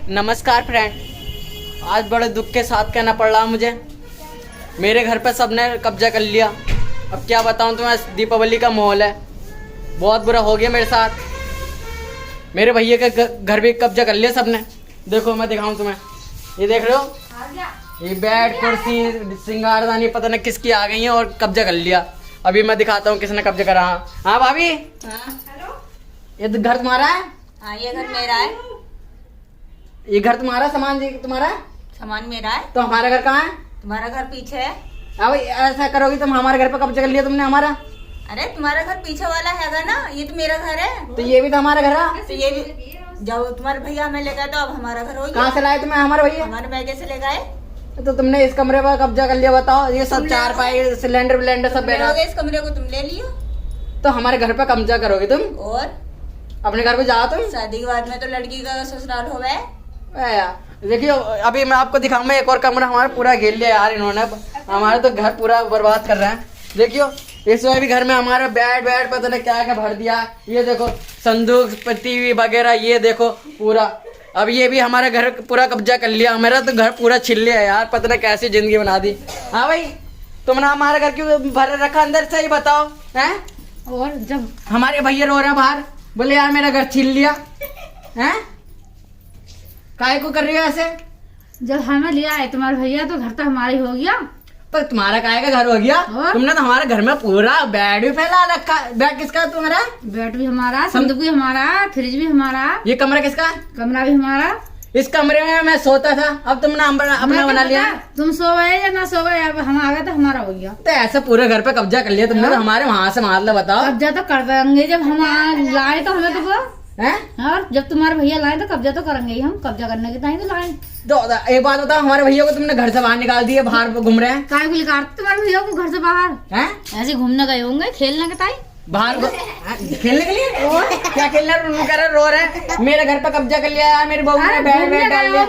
नमस्कार फ्रेंड, आज बड़े दुख के साथ कहना पड़ रहा मुझे, मेरे घर पे सबने कब्जा कर लिया। अब क्या बताऊं तुम्हें, दीपावली का माहौल है, बहुत बुरा हो गया मेरे साथ। मेरे भैया का घर भी कब्जा कर लिया सबने। देखो मैं दिखाऊं तुम्हें, ये देख रहे हो, ये बेड कुर्सी सिंगारदानी पता नहीं किसकी आ गई है और कब्जा कर लिया। अभी मैं दिखाता हूँ किसने कब्जा करा। हाँ भाभी, ये घर तुम्हारा है? हाँ, ये घर मेरा है। ये घर तुम्हारा, सामान तुम्हारा है? सामान मेरा है। तो हमारा घर कहाँ है? तुम्हारा घर पीछे है। अब ऐसा करोगी तुम, हमारे घर पे कब्जा कर लिया तुमने हमारा। अरे तुम्हारा घर पीछे वाला हैगा ना, ये तो मेरा घर है। तो ये भी तो हमारा घर है। तो ये भी जब तुम्हारे भैया हमें ले गए तो अब हमारा घर हो गया। कहाँ से लाए तुम्हें हमारे भैया? हमारे बैगे से ले गए। तो तुमने इस कमरे पर कब्जा कर लिया, बताओ। ये सब चार पाई सिलेंडर विलेंडर सब बैठा। इस कमरे को तुम ले लियो। तो हमारे घर पे कब्जा करोगे तुम? और अपने घर पे जाओ तुम। शादी के बाद में तो लड़की का ससुराल हो गए। देखियो अभी मैं आपको दिखाऊंगा, एक और कमरा हमारा पूरा घेर लिया यार इन्होंने। हमारे तो घर पूरा बर्बाद कर रहे हैं। देखियो इसमें भी घर में हमारा बेड पता नहीं क्या क्या भर दिया। ये देखो संदूक टीवी वगैरह, ये देखो पूरा। अब ये भी हमारा घर पूरा कब्जा कर लिया। हमारा तो घर पूरा छिल लिया यार, पता नहीं कैसी जिंदगी बना दी। हाँ भाई, तुमने हमारा घर क्यों भर रखा अंदर से, ही बताओ हैं? और जब हमारे भैया रो रहे हैं बाहर, बोले यार मेरा घर छीन लिया हैं। काहे को कर रही हो ऐसे? जब हमें लिया है तुम्हारे भैया तो घर तो हमारा ही हो गया। पर तुम्हारा काहे का घर हो गया? तुमने तो हमारे घर में पूरा बेड भी फैला रखा। बेड किसका है तुम्हारा? बेड भी हमारा, संदूक भी हमारा, फ्रिज भी हमारा। ये कमरा किसका? कमरा भी हमारा। इस कमरे में मैं सोता था, अब तुमने अपना बना लिया। तुम सो गए या ना सो गए, अब हम आ गए तो हमारा हो गया। तो ऐसे पूरे घर पे कब्जा कर लिया तुमने, तो हमारे वहाँ से मार लो, बताओ। कब्जा तो कर देंगे, जब हम लाए तो हमें तो वो हैं? और जब तुम्हारे भैया लाए तो कब्जा तो करेंगे ही हम। कब्जा करने के टाइम तो लाए। तो एक बात बताओ, हमारे भैया को तुमने घर से बाहर निकाल दिया, बाहर घूम रहे हैं। काय को निकालते तुम्हारे भैया को घर से बाहर? हैं? ऐसे घूमने गए होंगे, खेलने के टाइम बाहर खेलने के लिए। और क्या खेलना है? रो रहे हैं मेरे घर पे कब्जा कर लिया यार, मेरी बहू ने बेड डाल लिया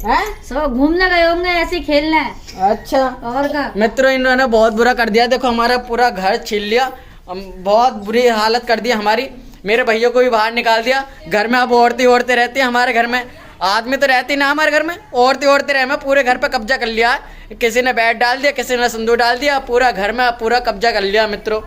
हैं? सब घूमने गए होंगे ऐसे खेलने। अच्छा, और क्या मित्रों इन्होंने बहुत बुरा कर दिया। देखो हमारा पूरा घर छीन लिया, बहुत बुरी हालत कर दी हमारी। मेरे भैया को भी बाहर निकाल दिया। घर में अब औरतें रहती है हमारे घर में, आदमी तो रहती ना हमारे घर में। औरतें रहे, मैं पूरे घर पे कब्जा कर लिया। किसी ने बेड डाल दिया, किसी ने संदूक डाल दिया, पूरा घर में पूरा कब्जा कर लिया मित्रों।